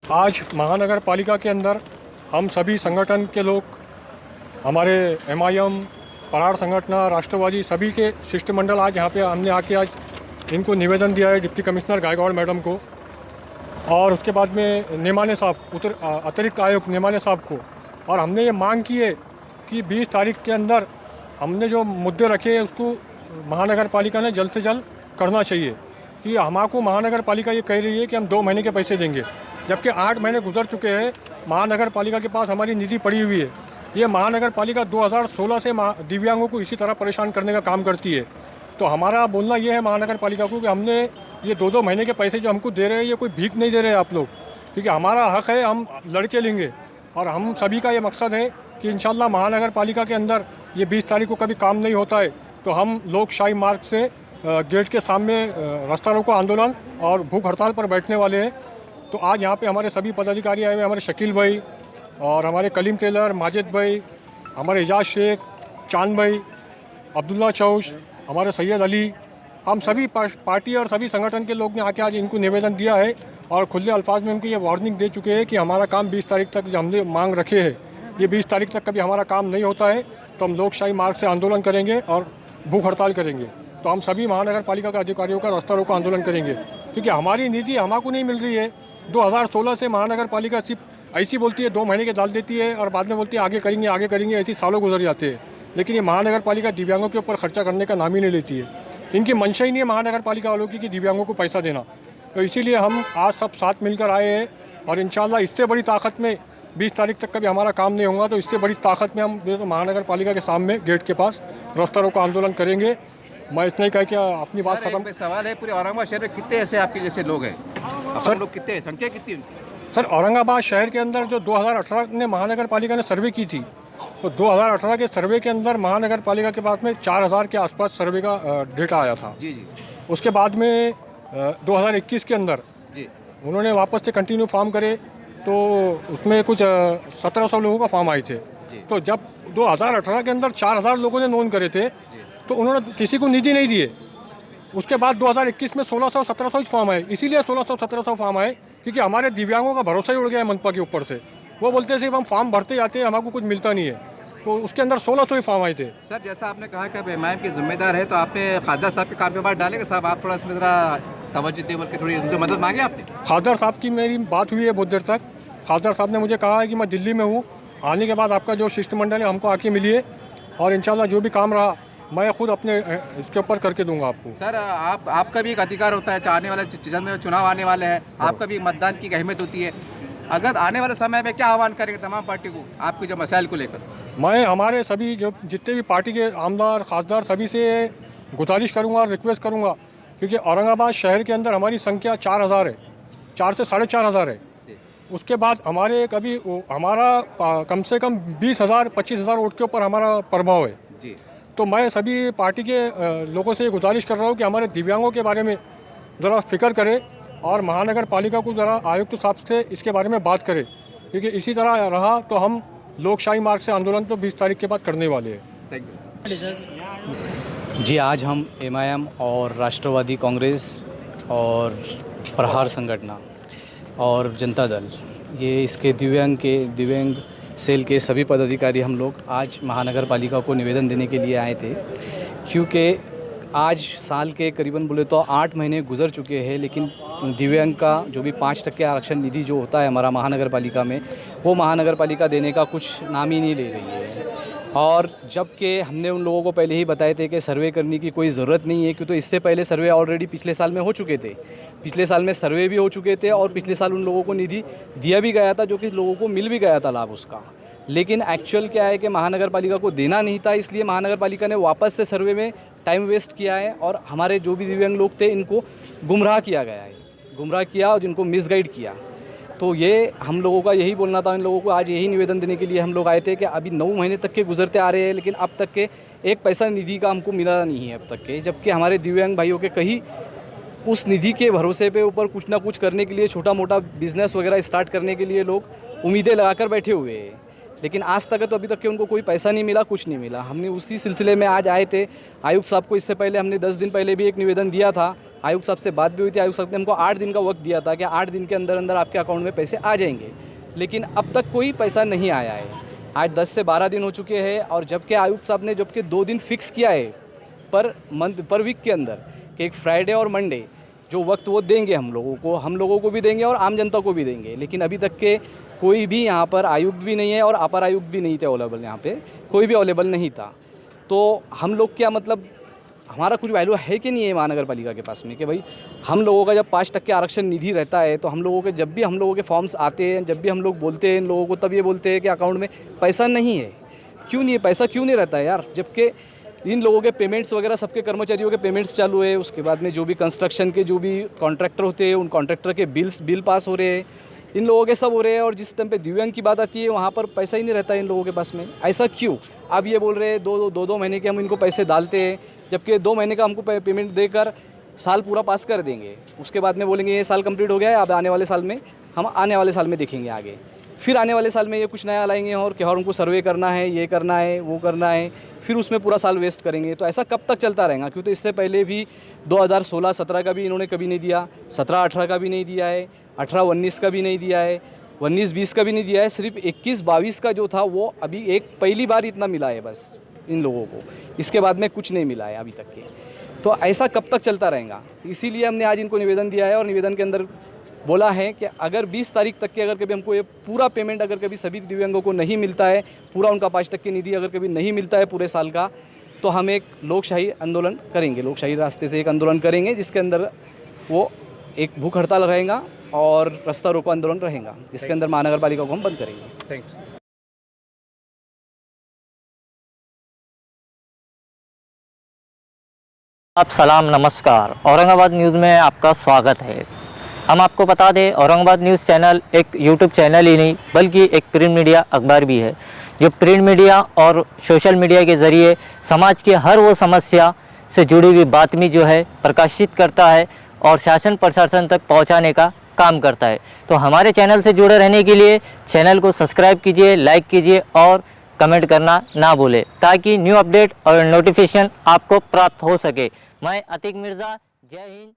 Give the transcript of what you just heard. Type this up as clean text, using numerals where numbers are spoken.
आज महानगर पालिका के अंदर हम सभी संगठन के लोग, हमारे MIM, पराड़ संगठन, राष्ट्रवादी, सभी के शिष्टमंडल आज यहाँ पे हमने आके आज इनको निवेदन दिया है डिप्टी कमिश्नर गायकवाड़ मैडम को, और उसके बाद में नेमाने साहब, अतिरिक्त आयुक्त नेमाने साहब को। और हमने ये मांग की है कि 20 तारीख के अंदर हमने जो मुद्दे रखे हैं उसको महानगर पालिका ने जल्द से जल्द करना चाहिए। कि हमको महानगर पालिका ये कह रही है कि हम 2 महीने के पैसे देंगे, जबकि 8 महीने गुजर चुके हैं। महानगर पालिका के पास हमारी निधि पड़ी हुई है। ये महानगर पालिका 2016 से दिव्यांगों को इसी तरह परेशान करने का काम करती है। तो हमारा बोलना ये है महानगर पालिका को कि हमने ये 2-2 महीने के पैसे जो हमको दे रहे हैं, ये कोई भीख नहीं दे रहे आप लोग, क्योंकि हमारा हक है, हम लड़के लेंगे। और हम सभी का ये मकसद है कि इंशाल्लाह महानगर पालिका के अंदर ये 20 तारीख को कभी काम नहीं होता है तो हम लोकशाही मार्ग से गेट के सामने रास्ता रोको आंदोलन और भूख हड़ताल पर बैठने वाले हैं। तो आज यहाँ पे हमारे सभी पदाधिकारी आए हुए, हमारे शकील भाई और हमारे कलीम टेलर, माजिद भाई, हमारे एजाज शेख, चांद भाई, अब्दुल्ला चौश, हमारे सैयद अली, हम सभी पार्टी और सभी संगठन के लोग ने आके आज इनको निवेदन दिया है और खुले अल्फाज में उनको ये वार्निंग दे चुके हैं कि हमारा काम 20 तारीख तक जो हमने मांग रखे है, ये 20 तारीख तक कभी हमारा काम नहीं होता है तो हम लोकशाही मार्ग से आंदोलन करेंगे और भूख हड़ताल करेंगे। तो हम सभी महानगर पालिका के अधिकारियों का रास्ता रोको आंदोलन करेंगे, क्योंकि हमारी नीति हमको नहीं मिल रही है। 2016 से महानगर पालिका सिर्फ ऐसी बोलती है, 2 महीने के डाल देती है और बाद में बोलती है आगे करेंगे, ऐसी सालों गुजर जाते हैं। लेकिन ये महानगर पालिका दिव्यांगों के ऊपर खर्चा करने का नाम ही नहीं लेती है। इनकी मंशा ही नहीं है महानगर पालिका वालों की कि दिव्यांगों को पैसा देना। तो इसीलिए हम आज सब साथ मिलकर आए हैं और इंशाल्लाह इससे बड़ी ताकत में 20 तारीख तक कभी हमारा काम नहीं होगा तो इससे बड़ी ताकत में हम महानगर पालिका के सामने गेट के पास रास्ता रोको आंदोलन करेंगे। मैं इतना ही कह के अपनी बात खत्म। सवाल है, पूरे औरंगाबाद शहर में कितने ऐसे आपके जैसे लोग हैं? सर लोग कितने, संख्या कितनी? सर औरंगाबाद शहर के अंदर जो 2018 में महानगर पालिका ने सर्वे की थी, तो 2018 के सर्वे के अंदर महानगर पालिका के पास में 4000 के आसपास सर्वे का डेटा आया था। जी जी। उसके बाद में 2021 के अंदर जी उन्होंने वापस से कंटिन्यू फॉर्म करे तो उसमें कुछ 1700 लोगों का फॉर्म आए थे। तो जब 2018 के अंदर 4000 लोगों ने नोन करे थे तो उन्होंने किसी को निधि नहीं दिए। उसके बाद 2021 में 1600-1700 फॉर्म आए, इसीलिए 1600-1700 फॉर्म आए क्योंकि हमारे दिव्यांगों का भरोसा ही उड़ गया है मनपा के ऊपर से। वो बोलते सिर्फ हम फॉर्म भरते जाते हैं, हमको कुछ मिलता नहीं है, तो उसके अंदर 1600 ही फॉर्म आए थे। सर जैसा आपने कहा कि अब MIM के जिम्मेदार है, तो आपने खादर साहब के काम पे बात डालेंगे? साहब आप थोड़ा इसमें ज़रा तवज्जो दे, बल्कि थोड़ी उनसे मदद मांगे आपने? खादर साहब की मेरी बात हुई है बहुत देर तक। खादर साहब ने मुझे कहा है कि मैं दिल्ली में हूँ, आने के बाद आपका जो शिष्टमंडल है हमको आके मिलिए और इंशाल्लाह जो भी काम रहा मैं खुद अपने इसके ऊपर करके दूंगा आपको। सर आपका भी एक अधिकार होता है, आने वाले चुनाव आने वाले हैं, आपका भी मतदान की अहमियत होती है। अगर आने वाले समय में क्या आह्वान करेंगे तमाम पार्टी को आपके जो मसाइल को लेकर? मैं हमारे सभी जो जितने भी पार्टी के आमदार खासदार सभी से गुजारिश करूंगा और रिक्वेस्ट करूंगा, क्योंकि औरंगाबाद शहर के अंदर हमारी संख्या 4000 है, 4 से 4500 है। उसके बाद हमारा कम से कम 20,000-25,000 वोट के ऊपर हमारा प्रभाव है जी। तो मैं सभी पार्टी के लोगों से गुजारिश कर रहा हूँ कि हमारे दिव्यांगों के बारे में ज़रा फिक्र करें और महानगर पालिका को ज़रा आयुक्त साहब से इसके बारे में बात करें, क्योंकि इसी तरह रहा तो हम लोकशाही मार्ग से आंदोलन तो 20 तारीख के बाद करने वाले हैं। थैंक यू जी। आज हम MIM और राष्ट्रवादी कांग्रेस और प्रहार संगठन और जनता दल, ये इसके दिव्यांग सेल के सभी पदाधिकारी हम लोग आज महानगर पालिका को निवेदन देने के लिए आए थे, क्योंकि आज साल के करीबन बोले तो 8 महीने गुजर चुके हैं, लेकिन दिव्यांग का जो भी 5% आरक्षण निधि जो होता है हमारा महानगर पालिका में, वो महानगर पालिका देने का कुछ नाम ही नहीं ले रही है। और जबकि हमने उन लोगों को पहले ही बताए थे कि सर्वे करने की कोई ज़रूरत नहीं है, क्योंकि तो इससे पहले सर्वे ऑलरेडी पिछले साल में हो चुके थे, पिछले साल में सर्वे भी हो चुके थे और पिछले साल उन लोगों को निधि दिया भी गया था, जो कि लोगों को मिल भी गया था लाभ उसका। लेकिन एक्चुअल क्या है कि महानगर पालिका को देना नहीं था, इसलिए महानगर पालिका ने वापस से सर्वे में टाइम वेस्ट किया है और हमारे जो भी दिव्यांग लोग थे इनको गुमराह किया गया है, गुमराह किया और जिनको मिसगाइड किया। तो ये हम लोगों का यही बोलना था इन लोगों को, आज यही निवेदन देने के लिए हम लोग आए थे कि अभी 9 महीने तक के गुजरते आ रहे हैं, लेकिन अब तक के एक पैसा निधि का हमको मिला नहीं है अब तक के, जबकि हमारे दिव्यांग भाइयों के कहीं उस निधि के भरोसे पे ऊपर कुछ ना कुछ करने के लिए, छोटा मोटा बिजनेस वगैरह स्टार्ट करने के लिए लोग उम्मीदें लगाकर बैठे हुए हैं। लेकिन आज तक तो अभी तक के उनको कोई पैसा नहीं मिला, कुछ नहीं मिला। हमने उसी सिलसिले में आज आए थे। आयुक्त साहब को इससे पहले हमने 10 दिन पहले भी एक निवेदन दिया था। आयुक्त साहब से बात भी हुई थी। आयुक्त साहब ने हमको 8 दिन का वक्त दिया था कि 8 दिन के अंदर अंदर आपके अकाउंट में पैसे आ जाएंगे, लेकिन अब तक कोई पैसा नहीं आया है। आज 10 से 12 दिन हो चुके हैं और जबकि आयुक्त साहब ने जबकि 2 दिन फिक्स किया है पर वीक के अंदर कि एक फ्राइडे और मंडे जो वक्त वो देंगे हम लोगों को भी देंगे और आम जनता को भी देंगे, लेकिन अभी तक के कोई भी यहाँ पर आयुक्त भी नहीं है और अपर आयुक्त भी नहीं थे अवेलेबल। यहाँ पे कोई भी अवेलेबल नहीं था। तो हम लोग क्या मतलब हमारा कुछ वैल्यू है कि नहीं है महानगर पालिका के पास में कि भाई हम लोगों का जब 5% आरक्षण निधि रहता है तो हम लोगों के जब भी हम लोगों के फॉर्म्स आते हैं, जब भी हम लोग बोलते हैं इन लोगों को, तब ये बोलते हैं कि अकाउंट में पैसा नहीं है। क्यों नहीं है पैसा, क्यों नहीं रहता है यार? जबकि इन लोगों के पेमेंट्स वगैरह सबके कर्मचारियों के पेमेंट्स चालू है। उसके बाद में जो भी कंस्ट्रक्शन के जो भी कॉन्ट्रैक्टर होते हैं उन कॉन्ट्रैक्टर के बिल पास हो रहे हैं, इन लोगों के सब हो रहे हैं। और जिस टाइम पे दिव्यांग की बात आती है वहाँ पर पैसा ही नहीं रहता है इन लोगों के पास में। ऐसा क्यों? अब ये बोल रहे हैं दो महीने के हम इनको पैसे डालते हैं, जबकि 2 महीने का हमको पेमेंट देकर साल पूरा पास कर देंगे। उसके बाद में बोलेंगे ये साल कंप्लीट हो गया है, अब आने वाले साल में देखेंगे आगे। फिर आने वाले साल में ये कुछ नया लाएंगे और कि और उनको सर्वे करना है, ये करना है, वो करना है, फिर उसमें पूरा साल वेस्ट करेंगे। तो ऐसा कब तक चलता रहेगा? क्योंकि इससे पहले भी 2016-17 का भी इन्होंने कभी नहीं दिया, 17-18 का भी नहीं दिया है, 18-19 का भी नहीं दिया है, 19-20 का भी नहीं दिया है। सिर्फ 21-22 का जो था वो अभी एक पहली बार इतना मिला है बस इन लोगों को। इसके बाद में कुछ नहीं मिला है अभी तक के। तो ऐसा कब तक चलता रहेगा? तो इसीलिए हमने आज इनको निवेदन दिया है और निवेदन के अंदर बोला है कि अगर 20 तारीख तक के अगर कभी हमको ये पूरा पेमेंट अगर कभी सभी दिव्यांगों को नहीं मिलता है, पूरा उनका 5% निधि अगर कभी नहीं मिलता है पूरे साल का, तो हम एक लोकशाही आंदोलन करेंगे, लोकशाही रास्ते से एक आंदोलन करेंगे जिसके अंदर वो एक भूख हड़ताल रहेगा और रास्ता रोको आंदोलन रहेगा, जिसके अंदर महानगर पालिका को हम बंद करेंगे। Thank you. आप सलाम नमस्कार, औरंगाबाद न्यूज़ में आपका स्वागत है। हम आपको बता दें औरंगाबाद न्यूज़ चैनल एक यूट्यूब चैनल ही नहीं बल्कि एक प्रिंट मीडिया अखबार भी है, जो प्रिंट मीडिया और सोशल मीडिया के ज़रिए समाज की हर वो समस्या से जुड़ी हुई बातमी जो है प्रकाशित करता है और शासन प्रशासन तक पहुंचाने का काम करता है। तो हमारे चैनल से जुड़े रहने के लिए चैनल को सब्सक्राइब कीजिए, लाइक कीजिए और कमेंट करना ना भूलें ताकि न्यू अपडेट और नोटिफिकेशन आपको प्राप्त हो सके। मैं अतीक मिर्ज़ा, जय हिंद।